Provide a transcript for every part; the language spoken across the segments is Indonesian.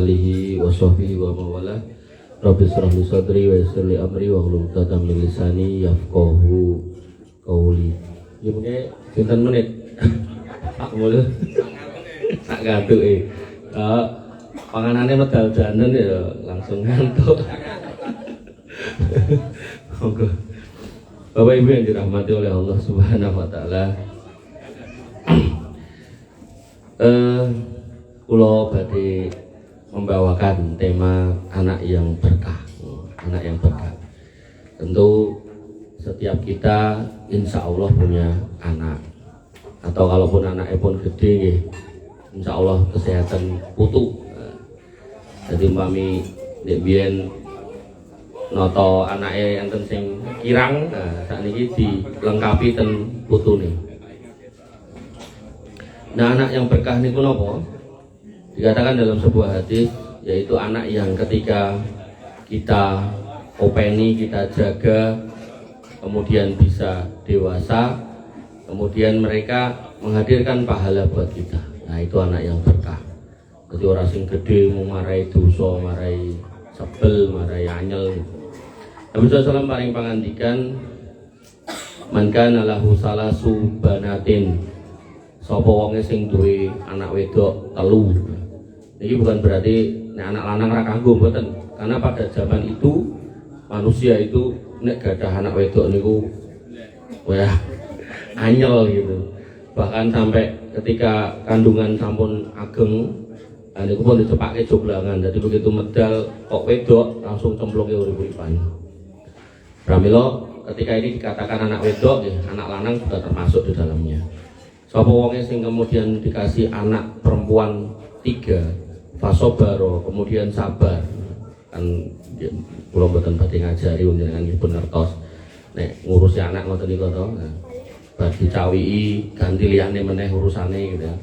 alihi wa sahbihi wa mawala. Rabbi shrah li sadri wa yassir li amri wa hlul 'uqdatam min lisani yafqahu qawli. Ya mengke pinten menit? Pak mulu. Tak ngantuk panganane medal janen ya langsung ngantuk. Monggo. Bapak Ibu yang dirahmati oleh Allah Subhanahu wa taala. Kula badhe membawakan tema anak yang berkah. Anak yang berkah. Tentu setiap kita insya Allah punya anak. Atau kalaupun anaknya pun gede, insya Allah kesehatan putu. Jadi umpami nek biyen noto anaknya yang sing kirang, saat ini dilengkapi ten putune. Nah, anak yang berkah niku napa? Dikatakan dalam sebuah hadis, yaitu anak yang ketika kita openi, kita jaga, kemudian bisa dewasa, kemudian mereka menghadirkan pahala buat kita. Nah, itu anak yang berkah. Jadi orang sing gede mau marai dosa, marai sebel, marai anyel. Nabi SAW paling pangandikan, man kana lahu salasu banatin, sapa wonge sing duwe anak wedok telu. Ini bukan berarti nek anak lanang ra kanggo, mboten. Karena pada zaman itu manusia itu nek gadah anak wedok niku wah anyel gitu. Bahkan sampai ketika kandungan sampun ageng, niku pun dicepake joblangan. Jadi begitu medal kok wedok langsung cemplunge urip-uripan. Pramila ketika ini dikatakan anak wedok, anak lanang juga termasuk di dalamnya. Sapa wonge sing kemudian dikasih anak perempuan 3, fasobaro, kemudian sabar. Kan kula mboten badhe ngajari njenengan nggih pun ngertos nek ngurusi anak ngoten niku to. Bar dicawiki ganti liyane meneh urusane gitu ya.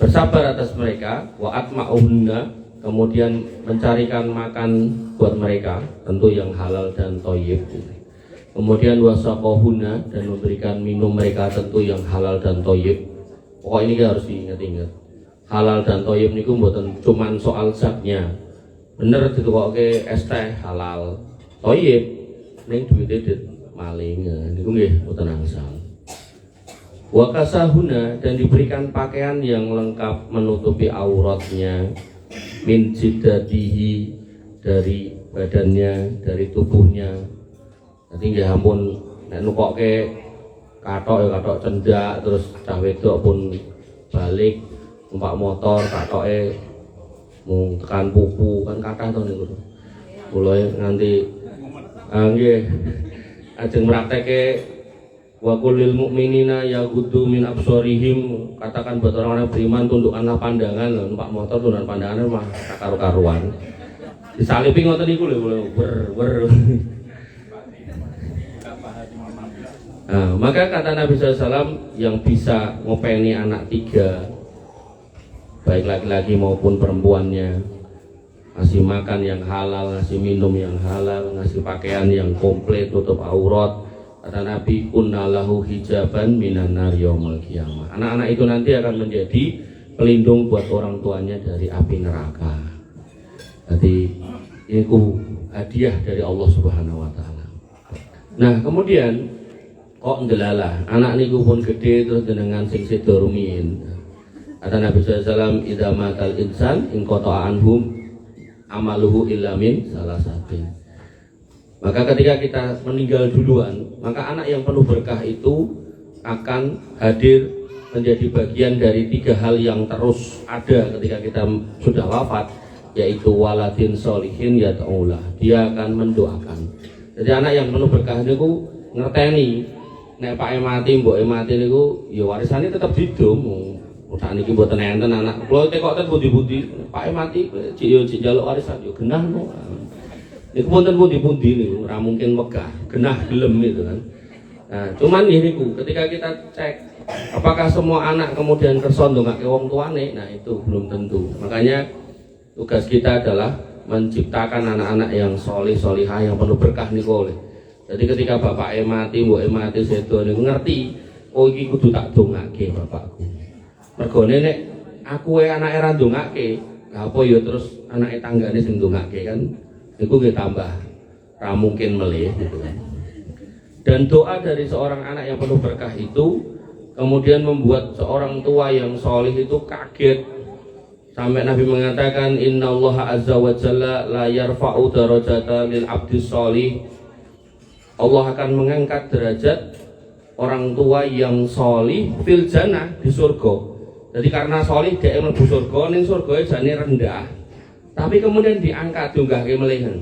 Bersabar atas mereka, wa atma'uhunna, kemudian mencarikan makan buat mereka, tentu yang halal dan thayyib. Kemudian wasaqahunna, dan memberikan minum mereka tentu yang halal dan thayyib. Pokok ini harus diingat-ingat. Halal dan thayyib niku mboten cuman soal zatnya. Bener ditukoke es teh halal, thayyib ning duwite dit maling. Niku nggih mboten angsal. Wa kasahuna, dan diberikan pakaian yang lengkap menutupi auratnya, min jiddatihi, dari badannya, dari tubuhnya. Jadi nggih ampun nek nukoke kathok ya kathok cendak, terus cah wedok pun balik numpak motor kathoke mung tekan pupu, kan kathah to niku. Kula nganti nggih ajeng praktekke wa kullil mu'minina yaghuddu min absarihim, katakan buat orang-orang beriman tundukkanlah pandangan. Numpak motor tundukkan pandangan mah karu-karuan. Disalipi ngoten niku lho wer. Nah, maka kata Nabi SAW, yang bisa ngopeni anak 3, baik laki-laki maupun perempuannya, ngasih makan yang halal, ngasih minum yang halal, ngasih pakaian yang komplit, tutup aurat. Kata Nabi, kunna lahu hijaban minan nar yaumil qiyamah. Anak-anak itu nanti akan menjadi pelindung buat orang tuanya dari api neraka. Jadi ini hadiah dari Allah Subhanahu wa taala. Nah, kemudian kok ndelalah anak niku pun gede terus jenengan sing sedo rumiyin. Kata Nabi SAW, idza matal insan in qata'a anhum amaluhu illa min salasatin. Maka ketika kita meninggal duluan, maka anak yang penuh berkah itu akan hadir menjadi bagian dari 3 hal yang terus ada ketika kita sudah wafat, yaitu waladin solihin yad'ulah. Dia akan mendoakan. Jadi anak yang penuh berkah niku ngerteni nek pake mati, mboke mati niku ya warisane tetep didom. Sak niki mboten enten anak kula tekoken pundi-pundi pake mati cik njaluk warisan yo genah no. Niku wonten pundi-pundi niku ora mungkin megah, genah gelem itu kan. Nah, cuman niku ketika kita cek apakah semua anak kemudian kersa ndongake wong tuane, nah itu belum tentu. Makanya tugas kita adalah menciptakan anak-anak yang solih solihah yang penuh berkah niku oleh. Jadi ketika bapak mati, mbok mati sedo niku ngerti, oh iki kudu tak dongake bapakku. Mergone nek aku anake ra ndongake, apa ya terus anake tanggane sing ndongake kan iku nggih tambah ra mungkin melih gitu kan. Dan doa dari seorang anak yang penuh berkah itu kemudian membuat seorang tua yang solih itu kaget sampai Nabi mengatakan innallaha azza wa jalla la yarfa'u darajata lil abdi sholih. Allah akan mengangkat derajat orang tua yang solih fil jannah di surga. Jadi karena solih dia mlebu surga, ning surgae jane rendah. Tapi kemudian diangkat dunggahke melihan.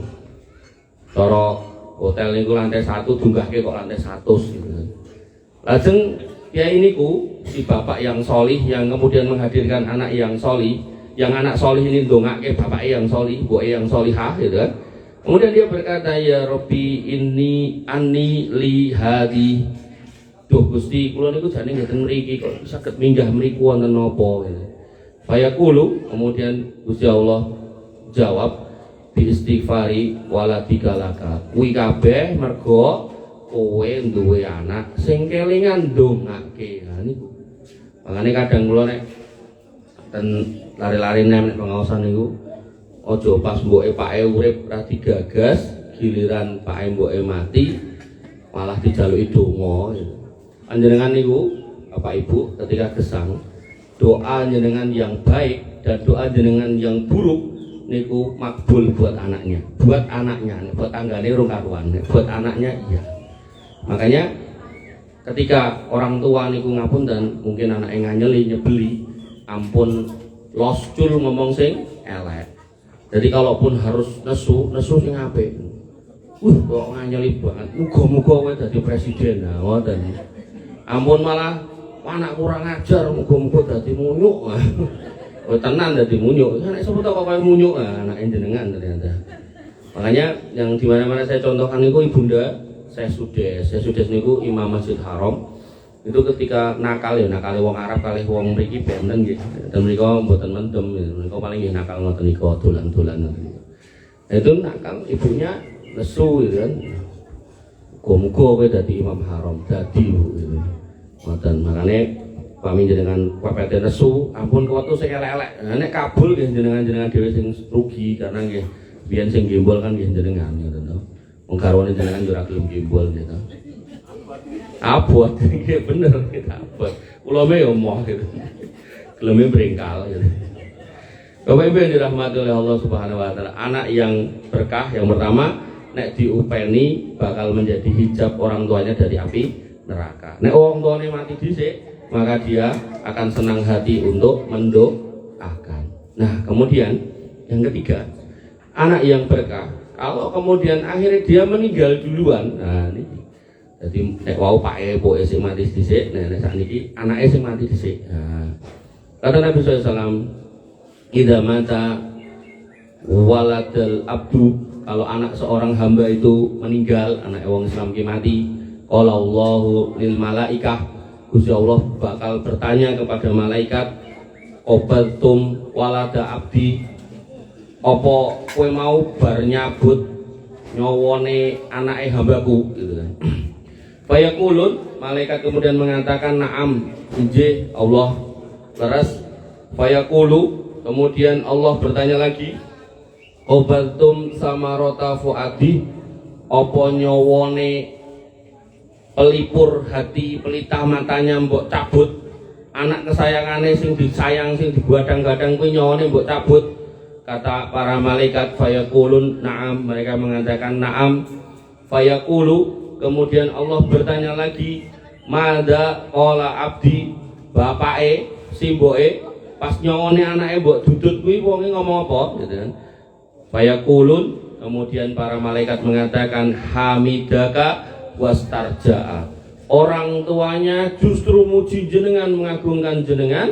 Cara hotel niku lantai 1 dunggahke kok lantai 100 gitu. Lajeng ya iniku si bapak yang solih yang kemudian menghadirkan anak yang solih, yang anak solih ini ndongake bapak yang solih, ibu yang solihah gitu kan. Kemudian dia berkata ya Robbi inni anni li hadi. Duh Gusti, kula niku jane ngeten mriki kok saged minggah mriku wonten napa ngene. Fayaqulu, kemudian Gusti Allah jawab bi istighfari waladika laka. Kuwi kabeh mergo kowe duwe anak sing kelingan ndongake. Nah niku. Makane kadang kula nek ten lari-lari nek pengaosan niku aja pas mboke pake urip ra digagas, giliran pake mboke mati malah dijaluki donga gitu. Panjenengan niku Bapak Ibu ketika gesang doa jenengan yang baik dan doa jenengan yang buruk niku makbul buat anaknya, buat tanggane urung karuan, buat anaknya iya. Makanya ketika orang tua niku ngapunten mungkin anaknya nganyeli nyebeli ampun loscul ngomong sing elek. Jadi kalaupun harus nesu sing apik. Kok nganyeli banget. Muga-muga kowe dadi presiden. Nah, ngoten. Ampun malah anak kurang ajar muga-muga dadi munyuk. Oh tenan dadi munyuk. Nek sapa kok kowe munyuk anake jenengan ternyata. Makanya yang di mana-mana saya contohkan niku ibunda saya sudes niku Imam Masjid Haram. Itu ketika nakal wong Arab kalih wong mriki benten nggih. Dan mriko mboten mendem, mriko paling nggih nakal ngoten niku dolan-dolan ngoten. Itu nakal ibunya nesu gitu kan. Muga-muga kowe dadi imam haram, dadi gitu. Ngoten, makane pami jenengan pepete nesu, ampun kewektu sing elek-elek. Nek kabul nggih jenengan dhewe sing rugi karena nggih biyen sing gembol kan nggih jenengan ngoten to. Wong garwane jenengan ora gelem gembol gitu. Abot nggih bener kita abot. Ulame yo moh gitu. Geleme brengkal gitu. Bapak Ibu yang dirahmati oleh Allah Subhanahu wa taala, anak yang berkah yang pertama nek diupeni bakal menjadi hijab orang tuanya dari api neraka. Nek orang tuanya mati dhisik, maka dia akan senang hati untuk mendoakan. Nah, kemudian yang ketiga, anak yang berkah. Kalau kemudian akhirnya dia meninggal duluan, nah ini. Jadi nek wau pake pokoke sing mati dhisik, nek sakniki anake sing mati dhisik. Nah, kata Nabi SAW, idza mata waladal abdu, kalau anak seorang hamba itu meninggal, anak wong Islam ki mati, qala Allahu lil malaikah, Gusti Allah bakal bertanya kepada malaikat, qabaltum walada abdi, apa kowe mau bar nyabut nyowone anake hambaku gitu kan. Fayaqulun, malaikat kemudian mengatakan na'am, injih Allah. Terus fayaqulu, kemudian Allah bertanya lagi, qabaltum samarota fuadi, apa nyowone pelipur hati, pelita matanya mbok cabut, anak kesayangane sing disayang sing digadang-gadang kuwi nyowone mbok cabut. Kata para malaikat fayaqulun na'am, mereka mengatakan na'am. Fayaqulu, kemudian Allah bertanya lagi, madza qala abdi, bapake simboke pas nyowone anake mbok dudut kuwi wonge ngomong apa gitu kan. Fayaqulun, kemudian para malaikat mengatakan hamidaka wastarja'a, orang tuanya justru muji jenengan, mengagungkan jenengan,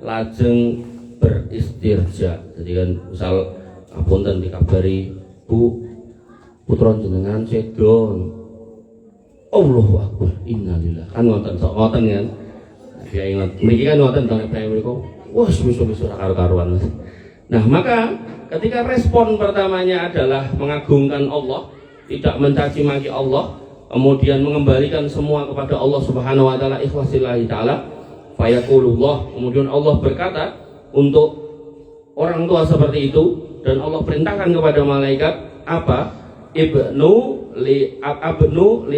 lajeng beristirja. Jadi kan misal apunten dikabari, Bu, putra jenengan sedo, Allahu akbar, innalillah, kan ngoten sok ngoten kan. Dia ingat mriki kan ngoten to nek mriku wis ora karo-karuan. Nah, maka ketika respon pertamanya adalah mengagungkan Allah, tidak mencaci maki Allah, kemudian mengembalikan semua kepada Allah Subhanahu wa taala, ikhlasillahi taala, fayaqulullah, kemudian Allah berkata untuk orang tua seperti itu, dan Allah perintahkan kepada malaikat apa? Ibnu li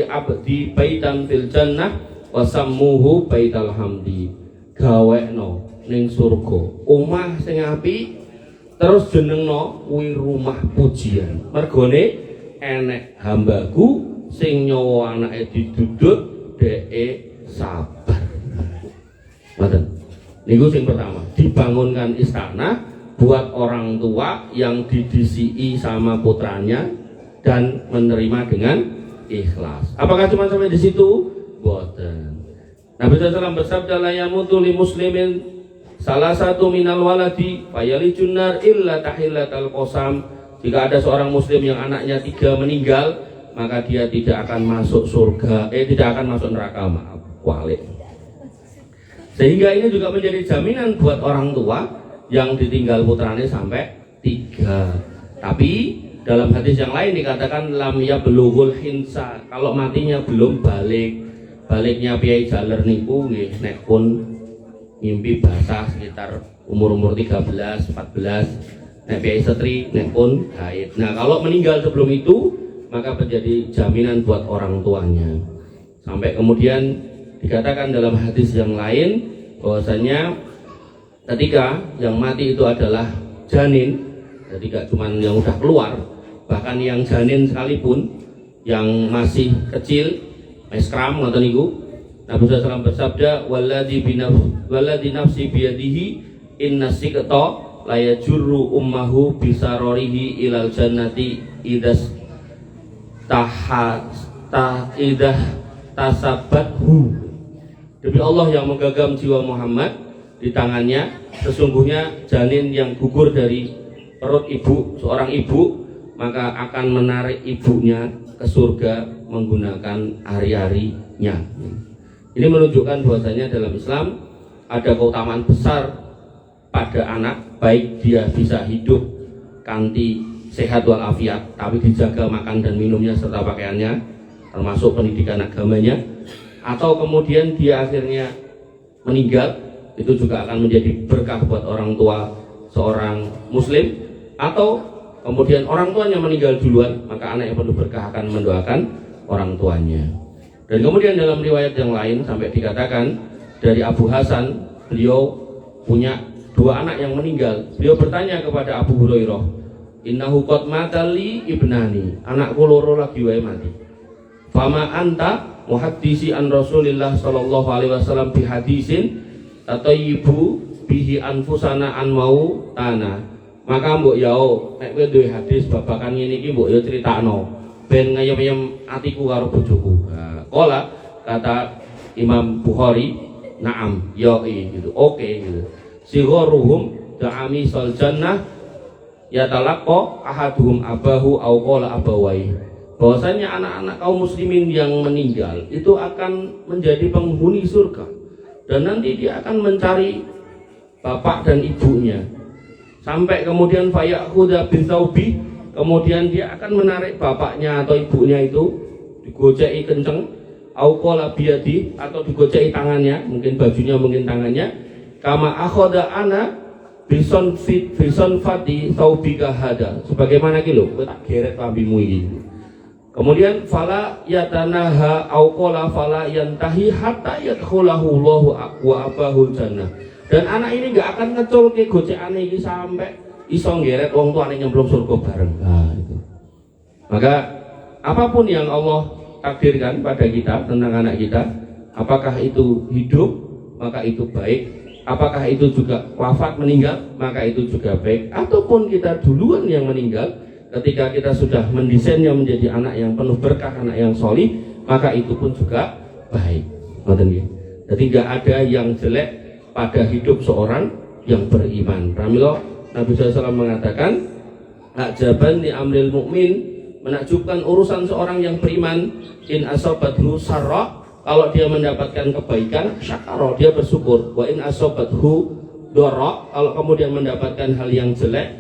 abdi baitan fil jannah wa sammuhu baital hamdi. Gawekno ning surga omah sing apik, terus jenengno kuwi rumah pujian. Mergone enek hambaku sing nyawa anake didudut dheke sabar. Ngoten. Niku sing pertama, dibangunkan istana buat orang tua yang didisi'i sama putranya dan menerima dengan ikhlas. Apakah cuma sampai di situ? Boten. Nabi SAW bersabda, la yamutu li muslimin salah satu minal waladi fayalijun nar illa tahillatal qasam. Jika ada seorang muslim yang anaknya 3 meninggal, maka dia tidak akan masuk surga, tidak akan masuk neraka. Maaf, walik. Sehingga ini juga menjadi jaminan buat orang tua yang ditinggal putranya sampai 3. Tapi dalam hadis yang lain dikatakan lam yablughul hinsa, kalau matinya belum balik. Baliknya piye jaler niku nggih nek pun ngimpi basah sekitar umur 13, 14, nek piye setri nek pun haid. Nah, kalau meninggal sebelum itu maka menjadi jaminan buat orang tuanya. Sampai kemudian dikatakan dalam hadis yang lain bahwasanya ketika yang mati itu adalah janin, jadi gak cuma yang udah keluar, bahkan yang janin sekalipun yang masih kecil meskram ngoten niku, Nabi SAW bersabda walladzi nafsi biyadihi inna siqta la yajurru ummahu bisarorihi ilal jannati idas tasabathu. Demi Allah yang menggagam jiwa Muhammad di tangannya, sesungguhnya janin yang gugur dari perut ibu, seorang ibu, maka akan menarik ibunya ke surga menggunakan ari-arinya. Ini menunjukkan bahwasanya dalam Islam ada keutamaan besar pada anak, baik dia bisa hidup kanthi sehat walafiat, tapi dijaga makan dan minumnya serta pakaiannya, termasuk pendidikan agamanya, atau kemudian dia akhirnya meninggal, itu juga akan menjadi berkah buat orang tua seorang muslim, atau kemudian orang tuanya meninggal duluan, maka anak yang penuh berkah akan mendoakan orang tuanya. Dan kemudian dalam riwayat yang lain sampai dikatakan dari Abu Hasan, beliau punya 2 anak yang meninggal. Beliau bertanya kepada Abu Hurairah, innahu qad matali ibnani, anakku loro lagi wae mati. Fama anta muhaddisi an Rasulillah sallallahu alaihi wasallam bi hadisin tatayyibu bihi anfusana an mau tanah. Maka mbok yao nek kowe duwe hadis babakan ngene iki mbok yo critakno ben ngayem-ayem atiku karo bojoku. Qala kata Imam Bukhari, na'am, yoi gitu. Oke gitu. Sigharuhum da'ami sal jannah yatalaqqa ahaduhum abahu au qala abawai. Bahwasanya anak-anak kaum muslimin yang meninggal itu akan menjadi penghuni surga, dan nanti dia akan mencari bapak dan ibunya. Sampai kemudian fayakhudha bisaubi, kemudian dia akan menarik bapaknya atau ibunya itu, digojeki kenceng, au qala biyadi, atau digojeki tangannya, mungkin bajunya mungkin tangannya, kama akhadha ana bison fati saubika hada, sebagaimana ki lho kowe tak geret lambimu iki. Kemudian fala yatanaha au qala fala yantahi hatta yadkhulahu Allahu wa abahul jannah. Dan anak ini enggak akan ngeculke gocekane iki sampai iso nggeret wong tuane nyemplung surga bareng. Nah, itu. Maka apapun yang Allah takdirkan pada kita tentang anak kita, apakah itu hidup maka itu baik, apakah itu juga wafat meninggal maka itu juga baik, ataupun kita duluan yang meninggal, ketika kita sudah mendesainnya menjadi anak yang penuh berkah, anak yang solih, maka itu pun juga baik. Jadi nggak ada yang jelek pada hidup seorang yang beriman. Pramila Nabi SAW mengatakan, ajaban li amril mukmin, menakjubkan urusan seorang yang beriman, in asobathu sarra, kalau dia mendapatkan kebaikan, syakara, dia bersyukur, wa in asobathu dharra, kalau kemudian mendapatkan hal yang jelek,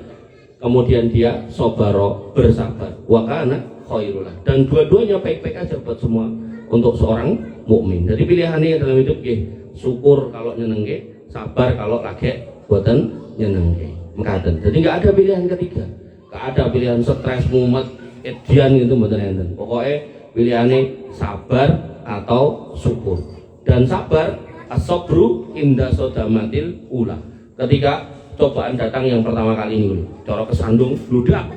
kemudian dia sobaro, bersabar, wa kana khairullah. Dan dua-duanya baik-baik aja buat semua untuk seorang mukmin. Jadi pilihannya dalam hidup syukur kalau nyenengke, sabar kalau lagi buatan nyenengke. mekaten. Jadi nggak ada pilihan ketiga, nggak ada pilihan stres, mumet, edian gitu mboten enten. Pokoknya pilihannya sabar atau syukur. Dan sabar as-sabru inda sodamatil ula. Ketika cobaan datang yang pertama kali ini, cara kesandung bludak.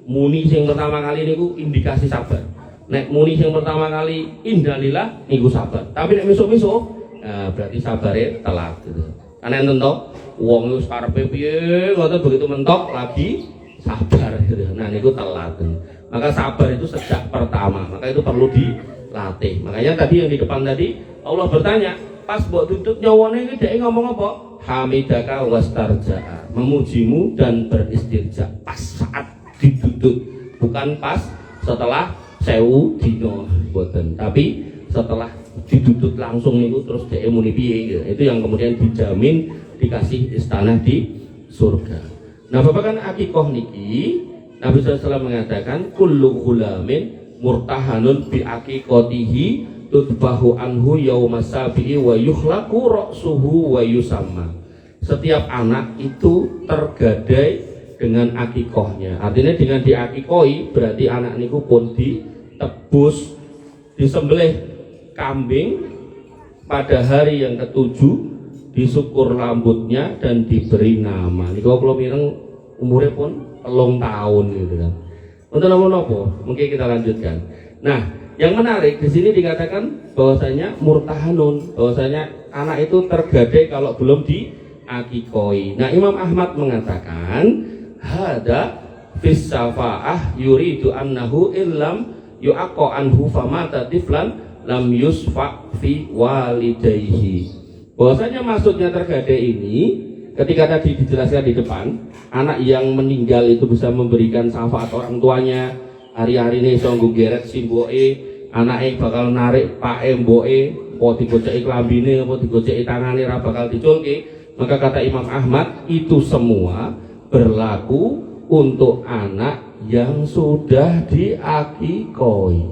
Muni yang pertama kali niku indikasi sabar. Nek muni yang pertama kali indalillah niku sabar. Tapi nek misuk-misuk, nah berarti sabare telat gitu. Kan enten to, wong wis karepe piye, ngoten begitu mentok lagi sabar gitu. Nah niku telat. Maka sabar itu sejak pertama, maka itu perlu dilatih. Makanya tadi yang di depan tadi Allah bertanya, pas mbok tuntut nyawane iki dhek ngomong apa? Hamidaka wastarja'a, memujimu dan beristirja. Pas saat dituntut, bukan pas setelah sewu dino boten, tapi setelah dituntut langsung itu terus dhek muni piye gitu. Itu yang kemudian dijamin dikasih istana di surga. Nah, Bapak kan akikoh niki Nabi SAW mengatakan kullu ghulamin murtahanun bi akikotihi tutbahu anhu yaumasabi'i wa yukhlaqu ra'suhu wa yusamma. Setiap anak itu tergadai dengan akikohnya. Artinya dengan diakikoi berarti anak niku pun ditebus, disembelih kambing pada hari yang ketujuh, disukur rambutnya dan diberi nama. Niku kula mireng umurnya pun 3 tahun gitu kan. Untuk nopo-nopo, mungkin kita lanjutkan. Nah, yang menarik di sini dikatakan bahwasanya murtahanun, bahwasanya anak itu tergadai kalau belum diakikoi. Nah, Imam Ahmad mengatakan hada fis safa'ah yuridu annahu illam yu'aqqa anhu famata tiflan lam yusfa fi walidayhi. Bahwasanya maksudnya tergadai ini ketika tadi dijelaskan di depan, anak yang meninggal itu bisa memberikan syafaat orang tuanya. Hari-hari ini iso nggeret simboke, anake bakal narik pake mboke, apa digoceki klambine, apa digoceki tangane ra bakal diculke. Maka kata Imam Ahmad, itu semua berlaku untuk anak yang sudah diakikoi.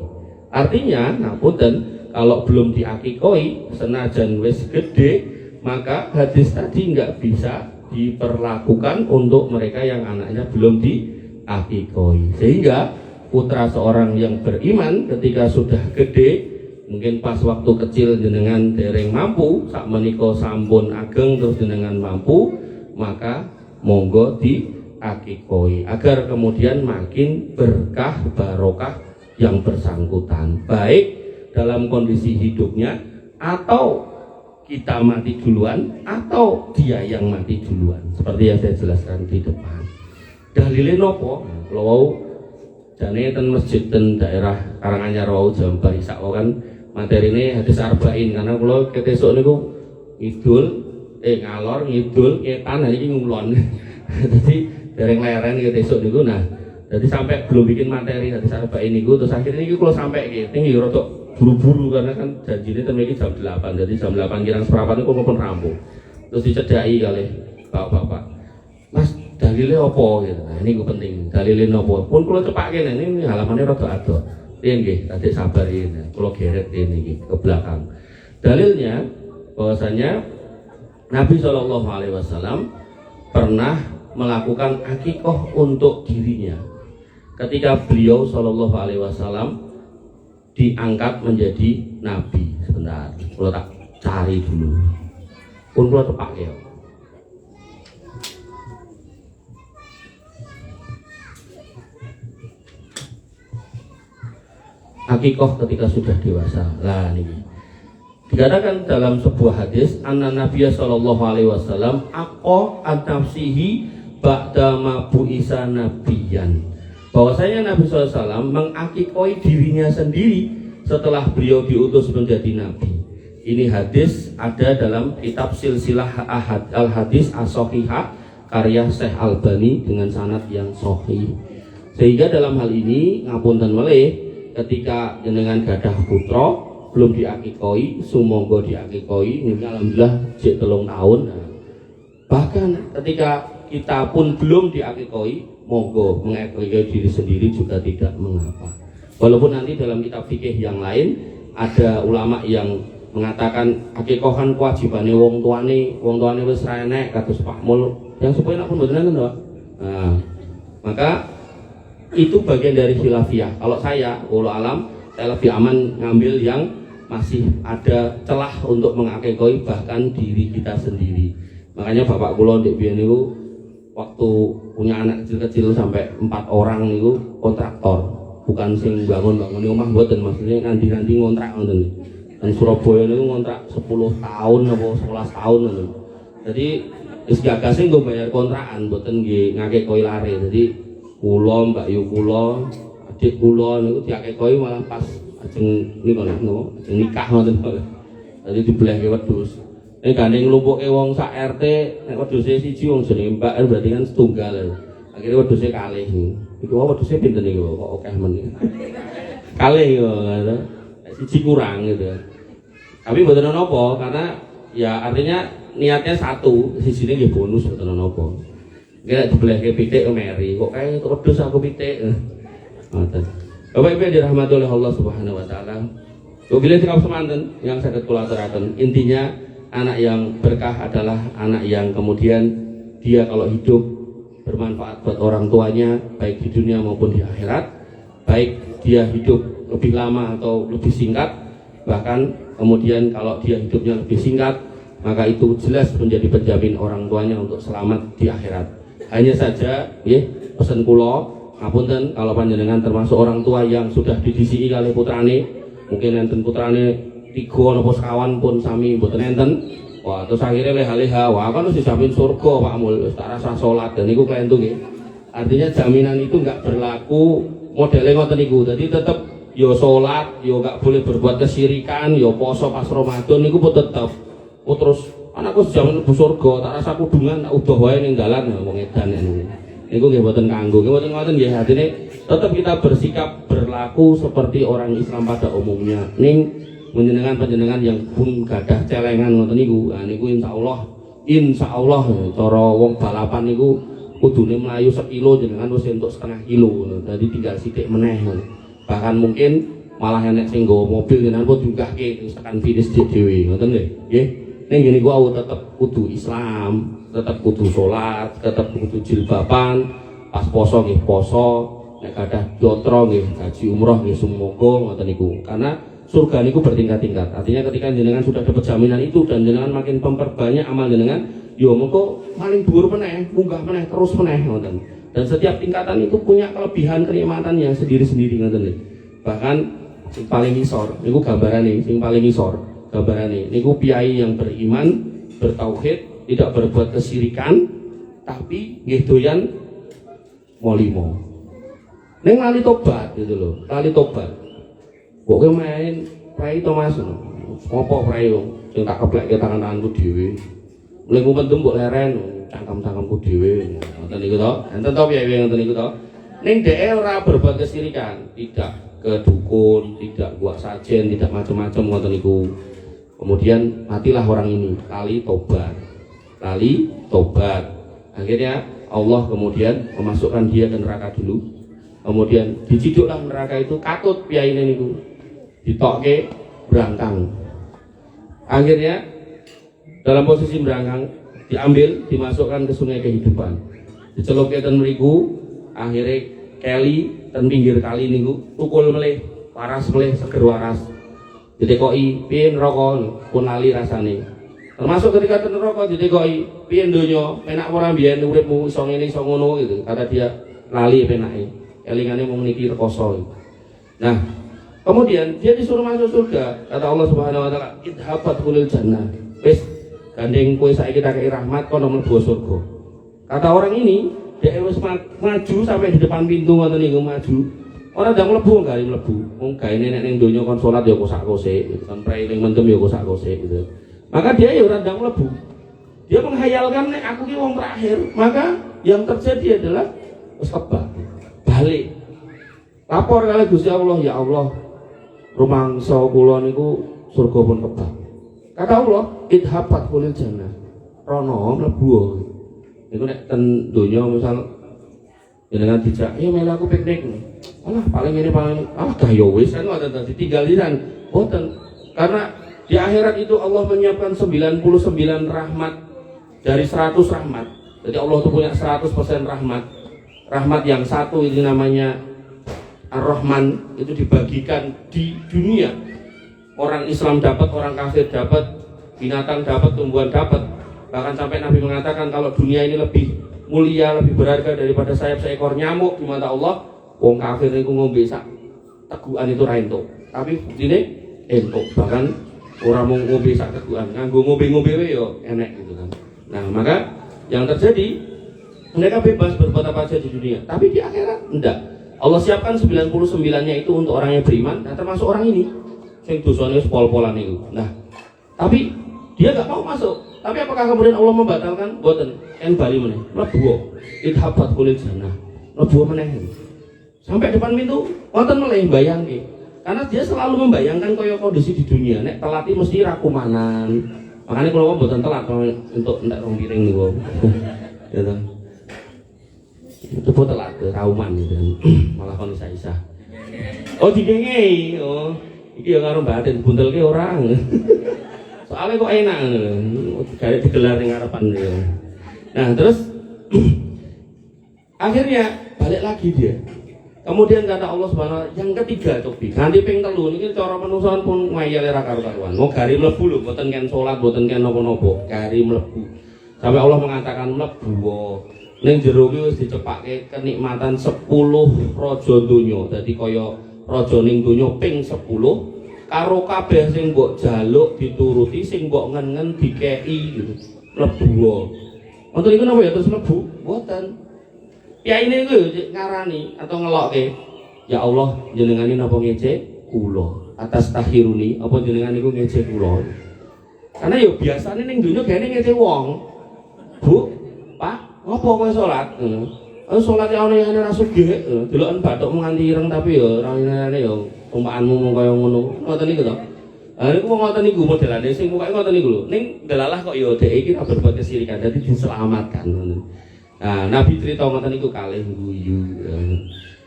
Artinya, ngapunten, kalau belum diakikoi, senajan wis gede, maka hadis tadi nggak bisa diperlakukan untuk mereka yang anaknya belum diakikoi. Sehingga putra seorang yang beriman ketika sudah gede, mungkin pas waktu kecil jenengan dereng mampu, sak menika sampun ageng terus jenengan mampu, maka monggo diakikoi agar kemudian makin berkah barokah yang bersangkutan, baik dalam kondisi hidupnya atau kita mati duluan atau dia yang mati duluan, seperti yang saya jelaskan di depan. Dalile nopo? Kalau jane ten masjid ten daerah Karanganyar wau Jambar Isak kan materi ini hadis arba'in, karena kalau ketesuk niku ngidul ngalor ngidul ngetan iki ngulon. Jadi dereng leren ketesuk niku. Nah, jadi sampai belum bikin materi hadis arba'in niku, terus akhirnya niku kalau sampai tinggi rada buru-buru karena kan janjine ten iki jam 8. Jadi jam 8 kirang seprapat niku pun rampung. Terus dicedhaki kali bapak-bapak. Mas, dalile apa gitu. Nah, ini gue penting. Dalile apa? Pun kula cepake ini halamannya rada ado. Piye nggih, tadi sabar ini. Kula geret ini iki ke belakang. Dalilnya bahwasanya Nabi Shallallahu alaihi wasallam pernah melakukan akikah untuk dirinya. Ketika beliau Shallallahu alaihi wasallam diangkat menjadi nabi. Sebentar, kula tak cari dulu. Pun kula cepake ya. Akikoh ketika sudah dewasa. Lah ini dikatakan dalam sebuah hadis, anna Nabiya sallallahu alaihi wasallam aqo an-nafsihi ba'da ma bu'isa nabiyan. Bahwasanya Nabi SAW mengakikoi dirinya sendiri setelah beliau diutus menjadi nabi. Ini hadis ada dalam kitab Silsilah Al-Hadis As-Sahihah karya Syekh Albani dengan sanad yang sahih. Sehingga dalam hal ini ngapunten melih, ketika jenengan gadah putra belum diakikoi, sumangga diakikoi, ini alhamdulillah jek 3 tahun. Nah, bahkan ketika kita pun belum diakikoi, monggo mengakikoi diri sendiri juga tidak mengapa. Walaupun nanti dalam kitab fikih yang lain ada ulama yang mengatakan akikoh kan kewajibannya wong tuane wis ra enek kados Pak Mul yang sepuh enak pun mboten enten to. Nah, maka itu bagian dari khilafiyah. Kalau saya, wallahu alam, saya lebih aman ngambil yang masih ada celah untuk mengakekoi bahkan diri kita sendiri. Makanya bapak kula ndek biyen niku waktu punya anak kecil-kecil sampai 4 orang niku kontraktor, bukan sing bangun-bangun omah mboten, maksudnya nganti-nganti ngontrak ngoten. Dan Surabaya niku ngontrak 10 tahun apa 11 tahun ngoten. Jadi wis gagase nggo bayar kontrakan, mboten nggih ngakekoi lare. Jadi kula, Mbak Yu kula, adik kula niku diakekoi malah pas ajeng niku napa, ajeng nikah ngoten. Jadi dibelehke wedhus. Nek gandeng nglumpukke wong sak RT, nek wedhuse siji wong jenenge Mbak berarti kan setunggal. Akhirnya wedhuse kalih. Iku wedhuse pinten niku kok akeh men. Kalih yo ngono. Siji kurang gitu. Tapi mboten napa karena ya artinya niatnya satu, sijine nggih bonus mboten napa. Nggih dibelehke pitik meri, kok kae wedhus aku pitik. Ngoten. Bapak Ibu dirahmati oleh Allah Subhanahu wa taala. Bila sikap semanten yang saged kula aturaken, intinya anak yang berkah adalah anak yang kemudian dia kalau hidup bermanfaat buat orang tuanya baik di dunia maupun di akhirat, baik dia hidup lebih lama atau lebih singkat, bahkan kemudian kalau dia hidupnya lebih singkat maka itu jelas menjadi penjamin orang tuanya untuk selamat di akhirat. Hanya saja nggih pesen kula ngapunten kalau panjenengan termasuk orang tua yang sudah didisiki kali putrane, mungkin enten putrane 3 napa sekawan pun sami mboten enten. Wah, terus akhirnya leha-leha, wah kan wis dijamin surga Pak Mul, wis tak rasa salat dan niku klentu nggih. Artinya jaminan itu enggak berlaku modelnya ngoten niku. Jadi tetep yo salat, yo enggak boleh berbuat kesyirikan, yo poso pas Ramadan niku pun tetep. Oh terus anakku jamin mlebu surga, tak rasa kudungan tak udah wae ning dalan wong edan niku. Niku nggih mboten kanggo. Nggih mboten ngoten nggih, artine tetep kita bersikap berlaku seperti orang Islam pada umumnya. Ning panjenengan yang pun gadah celengan ngoten niku. Nah niku insyaallah cara wong balapan niku kudune mlayu 1 kilo jenengan wis entuk 0,5 kilo. Dadi tinggal sithik meneh. Bahkan mungkin malah enek sing nggawa mobil jenengan pun dunggahke tekan finish dhewe ngoten nggih. Nggih. Ning ngene ku tetep kudu Islam, tetep kudu salat, tetep kudu jilbaban, pas poso nggih poso, nek gadah yatra nggih haji umroh nggih sumangga ngoten niku. Karena surga niku bertingkat-tingkat. Artinya ketika jenengan sudah dapat jaminan itu dan jenengan makin memperbanyak amal jenengan, yo mengko maling dhuwur meneh, munggah meneh, terus meneh ngoten. Dan setiap tingkatan itu punya kelebihan kenikmatannya sendiri-sendiri ngoten nggih. Bahkan sing paling isor niku gambarane, sing paling isor gambarane niku piyai yang beriman, bertauhid, tidak berbuat kesyirikan, tapi nggih doyan molimo. Ning lali tobat gitu loh, lali tobat. Kok main prai to Mas. Ngopo prai yo? Sing tak keplekke tangan-tanganku dhewe. Mulai ngumpet mbok leren cangkem-cangkemku dhewe. Ngoten niku to. Enten to piye ngoten niku to. Ning dhek ora berbuat kesyirikan, tidak ke dukun, tidak buat sajen, tidak macam-macam ngoten niku. Kemudian matilah orang ini, lali tobat. Akhirnya Allah kemudian memasukkan dia ke neraka dulu. Kemudian diciduklah neraka itu, katut piyaine niku. Ditokke brangkang. Akhirnya dalam posisi brangkang diambil, dimasukkan ke sungai kehidupan. Dicelukke ten mriku, akhirnya keli ten pinggir kali niku tukul melih, waras melih seger waras. Ditekoki piye neraka pun lali rasane. Termasuk ketika ten neraka ditekoki piye donya, penak ora mbiyen uripmu iso ngene iso ngono gitu. Kata dia lali penake. Elingane mung niki rekoso. Nah, kemudian dia disuruh masuk surga. Kata Allah Subhanahu wa taala, "Idhabat kulil jannah." Wis gandeng kowe saiki tak kei rahmat kono mlebu surga. Kata orang ini, dia wis maju sampai di depan pintu ngoten niku maju. Ora ndang mlebu gak mlebu. Wong gawe nek ning donya kon salat ya kosak-kosik, kon prei ning mendem ya kosak-kosik gitu. Maka dia ya ora ndang mlebu. Dia menghayalkan nek aku ki wong terakhir, maka yang terjadi adalah wis kebak. Balik lapor kali Gusti Allah, ya Allah rumangsa kula niku surga pun kebak. Kata Allah, idhabat kulil jannah, rono mlebu. Niku nek ten donya misal jenengan dijak, ya melu aku piknik. Alah paling ini gak ya wis kan ngoten ditinggal pisan. Mboten. Karena di akhirat itu Allah menyiapkan 99 rahmat dari 100 rahmat. Jadi Allah itu punya 100% rahmat. Rahmat yang satu ini namanya Ar-Rahman, itu dibagikan di dunia. Orang Islam dapat, orang kafir dapat, binatang dapat, tumbuhan dapat. Bahkan sampai Nabi mengatakan kalau dunia ini lebih mulia, lebih berharga daripada sayap seekor nyamuk di mata Allah, wong kafir itu ngombe sak tegukan itu ra entuk. Tapi buktine entuk. Bahkan orang mau ngombe sak tegukan, nganggo ngombe-ngombe yo enek gitu kan. Nah, maka yang terjadi mereka bebas berbuat apa saja di dunia, tapi di akhirat enggak. Allah siapkan 99-nya itu untuk orang yang beriman, dan termasuk orang ini sing dosane pol-polan itu. Nah, tapi dia enggak mau masuk. Tapi apakah kemudian Allah membatalkan? Boten. En bali meneh. Mlebu. Idhabat kulit jannah. Mlebu meneh. Sampai depan pintu, wonten meleh bayangke. Karena dia selalu membayangkan kaya kondisi di dunia. Nek telat iki mesti ra kumanan. Makanya kalau boten telat untuk ndak rong piring niku. Ya. Itu telat rauman gitu. Malah kon isa-isa. Oh digengei. Oh, iki ya karo Mbak Aden buntelke orang. Soalnya kok enak, gak digelar yang ngarepan dia. Nah terus akhirnya balik lagi dia. Kemudian kata Allah Subhanahu yang ketiga cobi, nanti ping telu ini cara manusia pun ngayal ra karu-karuan. Mau gari mlebu lho, boten ken salat, boten ken napa-napa, gari mlebu. Sampai Allah mengatakan mlebu. Ning jero ki wis dicepakke kenikmatan 10 raja donya. Dadi kaya raja ning donya ping 10. Karo kabeh sing mbok jaluk dituruti, sing mbok ngen-ngen dikeki gitu. Mlebu. Wonten iku napa ya terus mlebu? Mboten. Yaine iku ngarani atau ngelokke. Ya Allah, jenengan napa ngece kula? Atas tahiruni, apa jenengan niku ngece kula? Karena ya biasane ning donya gene ngece wong. Bu, Pak, ngopo kowe salat? Salat ya ana yang ra sugih, deloken bathuk nganti ireng tapi ya ora ngene ya. Umpaanmu mung kaya ngono. Ngoten niku to. Lah niku ngoten niku modelane sing pokoke ngoten niku lho. Ning delalah kok ya dhek iki ora berbuat kesirikan, dadi diselamatkan ngono. Nah, Nabi cerita ngoten niku kalih guyu.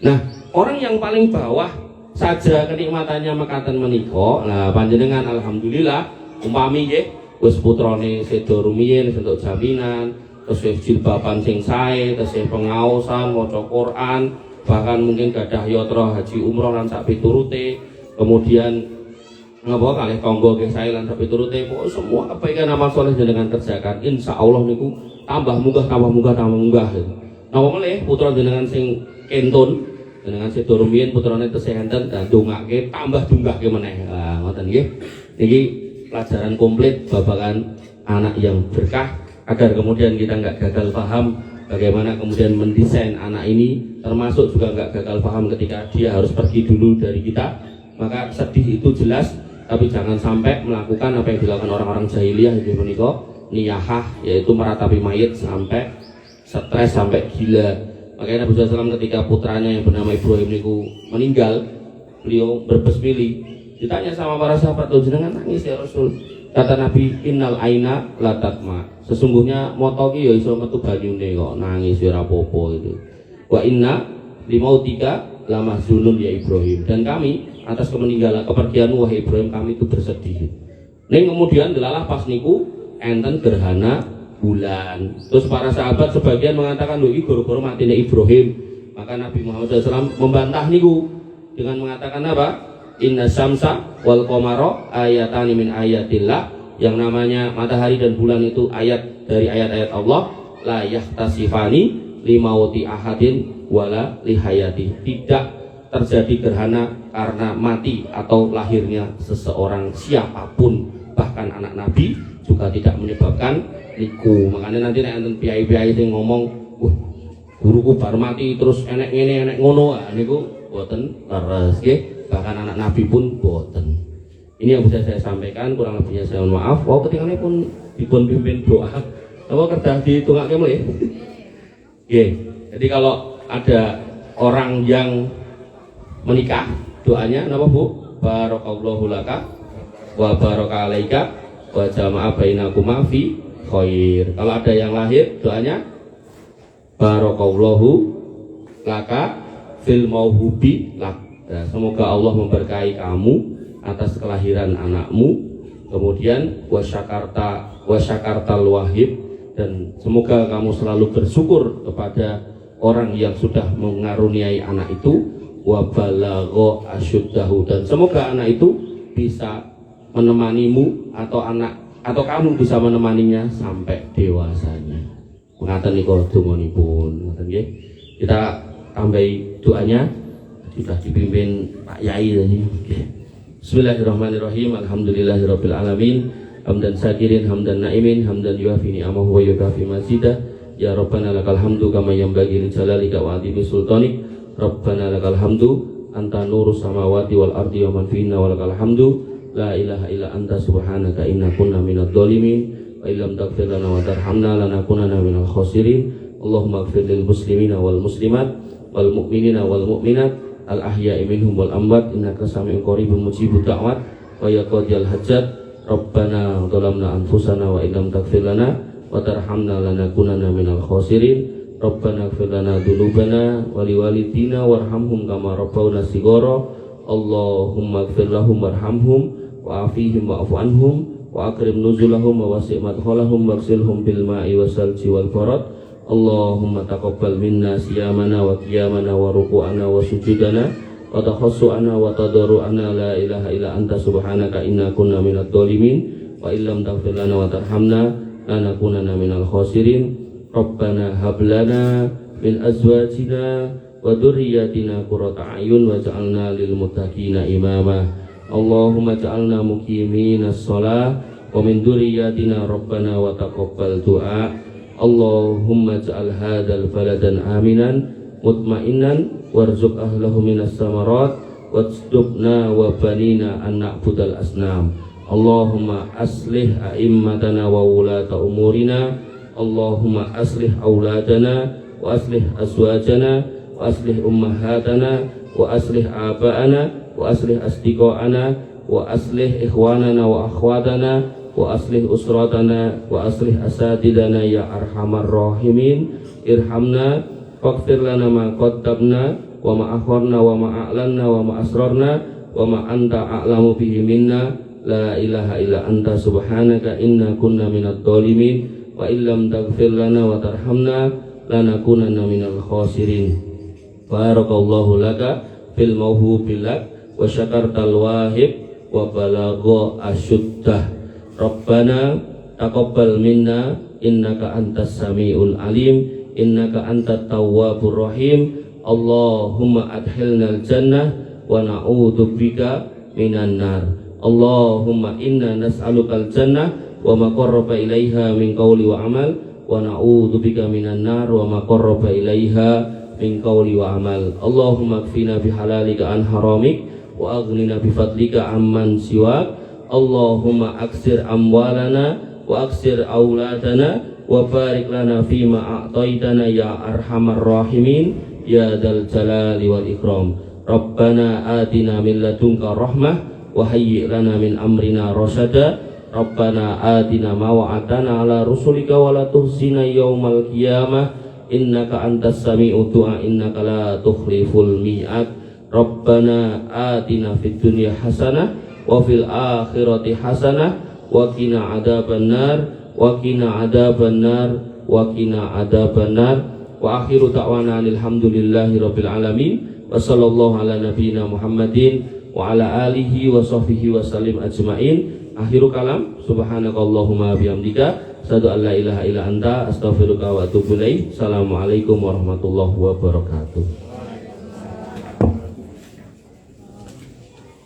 Nah, orang yang paling bawah saja kenikmatannya mekaten menika. Nah, panjenengan alhamdulillah umpami nggih wis putrane sedo rumiyin entuk jaminan, terus jilbaban sing sae, terus pengaosan, maca Quran, bahkan mungkin gadah yatra haji umroh lan sak piturute, kemudian ngapa kalih tangga nggih sae lan sak piturute, pokok semua kebaikan amal saleh jenengan kerjakan, insyaallah niku tambah munggah gitu. Napa melih putra jenengan sing kentun jenengan sedo rumiyin putrane tesih enten ndongake tambah dunggahke meneh. Lah ngoten nggih. Niki pelajaran komplit babagan anak yang berkah agar kemudian kita enggak gagal paham bagaimana kemudian mendesain anak ini, termasuk juga nggak gagal paham ketika dia harus pergi dulu dari kita. Maka sedih itu jelas, tapi jangan sampai melakukan apa yang dilakukan orang-orang jahiliyah di menika niyahah, yaitu meratapi mayit sampai stres, sampai gila. Makanya Nabi SAW ketika putranya yang bernama Ibrahim niku meninggal, beliau berbesmili, ditanya sama para sahabat, "Oh jenengan nangis ya Rasul?" Kata Nabi, "Innal aina la tatma." Sesungguhnya mata ki ya iso metu banyune kok, nangis ya ora apa-apa itu. Wa inna limautika lamahzunun ya Ibrahim. Dan kami atas kemeninggalan kepergianmu wahai Ibrahim, kami itu bersedih. Ning kemudian delalah pas niku enten gerhana bulan. Terus para sahabat sebagian mengatakan lho iki gara-gara matine Ibrahim. Maka Nabi Muhammad SAW membantah niku dengan mengatakan apa? Inna syamsa wal qamara ayatani min ayatillah. Yang namanya matahari dan bulan itu ayat dari ayat-ayat Allah. La yahtasifani limauti ahadin wala lihayati. Tidak terjadi gerhana karena mati atau lahirnya seseorang siapapun, bahkan anak Nabi juga tidak menyebabkan niku. Makanya nanti nek enten piai-piai sing ngomong, "Wah, guruku baru mati terus enek ngene enek ngono." Niku boten leres nggih. Bahkan anak Nabi pun boten. Ini yang bisa saya sampaikan, kurang lebihnya saya mohon maaf. Ketika ini pun dipun pimpin doa. Apa kerja ditungake mulai? Nggih. Jadi kalau ada orang yang menikah, doanya napa Bu? Barakallahu laka wa baraka alaika wa jama'a bainakuma fi khair. Kalau ada yang lahir, doanya barakallahu laka fil mauhubi lak. Nah, semoga Allah memberkahi kamu atas kelahiran anakmu. Kemudian wasyakartal wahib dan semoga kamu selalu bersyukur kepada orang yang sudah mengaruniai anak itu, wa balagha asyuddahu, dan semoga anak itu bisa menemanimu atau kamu bisa menemaninya sampai dewasanya. Mengaten niku donganipun, ngoten nggih. Kita tambahi doanya, sudah dipimpin Pak Yai tadi. Bismillahirrahmanirrahim. Alhamdulillahirabbil alamin. Hamdan syakirin, hamdan naimin, hamdan yuafi ni'amahu wa yukafi mazidah. Ya Rabbana lakal hamdu kama yanbaghi li jalalika wa 'azimi sultanik. Rabbana lakal hamdu anta nurus samawati wal ardi wa man fihinna wa lakal hamdu la ilaha illa anta subhanaka inna kunna minadh dhalimin wa illam taghfir lana wa tarhamna lanakunanna minal khasirin. Allahumma ighfir lil muslimina wal muslimat wal mu'minina wal mu'minat al ahya'i minhum wal amwat innaka sami'un qaribun mujibud da'wat wa ya qadiyal hajat. Rabbana dhalamna anfusana wa illam taghfir lana wa tarhamna lanakunanna minal khasirin. Rabbana ighfir lana dzunubana wa liwalidina warhamhum kama rabbawna shighara. Allahumma ighfir lahum warhamhum wa'afihim wa'fu anhum wa akrim nuzulahum wa wasi' madkhalahum waghsilhum bil ma'i wasalji wal barad. Allahumma taqabbal minna siyamana wa qiyamana wa ruku'ana wa sujudana wa takhassu'ana wa tadarru'ana la ilaha illa anta subhanaka inna kunna minadh dhalimin wa illam taghfir lana wa tarhamna lanakunanna minal khasirin. Rabbana hab lana min azwajina wa dhurriyyatina qurrata a'yun waj'alna lil muttaqina imama. Allahumma ja'alna muqiminas shalah wa min dhurriyyatina rabbana wa taqabbal du'a. Allahumma ja'al hadzal baladan aminan mutma'innan warzuq ahlahu minas samarat wajtubna wa banina an na'budal asnam. Allahumma aslih a'immatana wa wulata umurina. Allahumma aslih auladana wa aslih azwajana wa aslih ummahatana wa aslih aba'ana wa aslih asdiqa'ana wa aslih ikhwanana wa akhwatana wa aslih usratana wa aslih asadidana ya arhamar rahimin. Irhamna waghfir lana ma qaddamna wa ma akharna wa ma a'lanna wa ma asrarna wa ma anta a'lamu bihi minna. La ilaha illa anta subhanaka inna kunna minadh dhalimin wa illam taghfir lana wa tarhamna lanakunanna minal khasirin. Barakallahu laka fil mauhubil lak wa syakartal wahib wa balagha asyuddah. Rabbana taqabbal minna innaka antas samiul alim innaka antat tawwabur rahim. Allahumma adkhilnal jannah wa na'udzu bika minan nar. Allahumma inna nas'alukal jannah wa ma qarraba ilaiha min qawli wa amal wa na'udzu bika minan nar wa ma qarraba ilaiha min qawli wa amal. Allahumma kfina bihalalika an haramik wa aghnina bifadlika amman siwak. Allahumma aksir amwalana wa aksir auladana wa barik lana fima a'taitana ya arhamar rahimin ya dzal jalali wal ikram. Rabbana atina min ladunka rahmah wa hayyi' lana min amrina rasyada. Rabbana atina ma wa'atana ala rusulika wa la tuhzina yaumal qiyamah innaka antas sami'ud du'a innaka la tukhliful mi'ad. Rabbana atina fid dunya hasanah wa fil akhirati hasanah wa qina adzabannar wa qina adzabannar wa qina adzabannar. Wa akhiru da'wana alhamdulillahi rabbil alamin wa sallallahu ala nabiyyina Muhammadin wa ala alihi wa sahbihi wa sallim ajmain. Akhiru kalam subhanakallahumma bihamdika asyhadu an la ilaha illa anta astaghfiruka wa atubu ilaik. Assalamualaikum warahmatullahi wabarakatuh.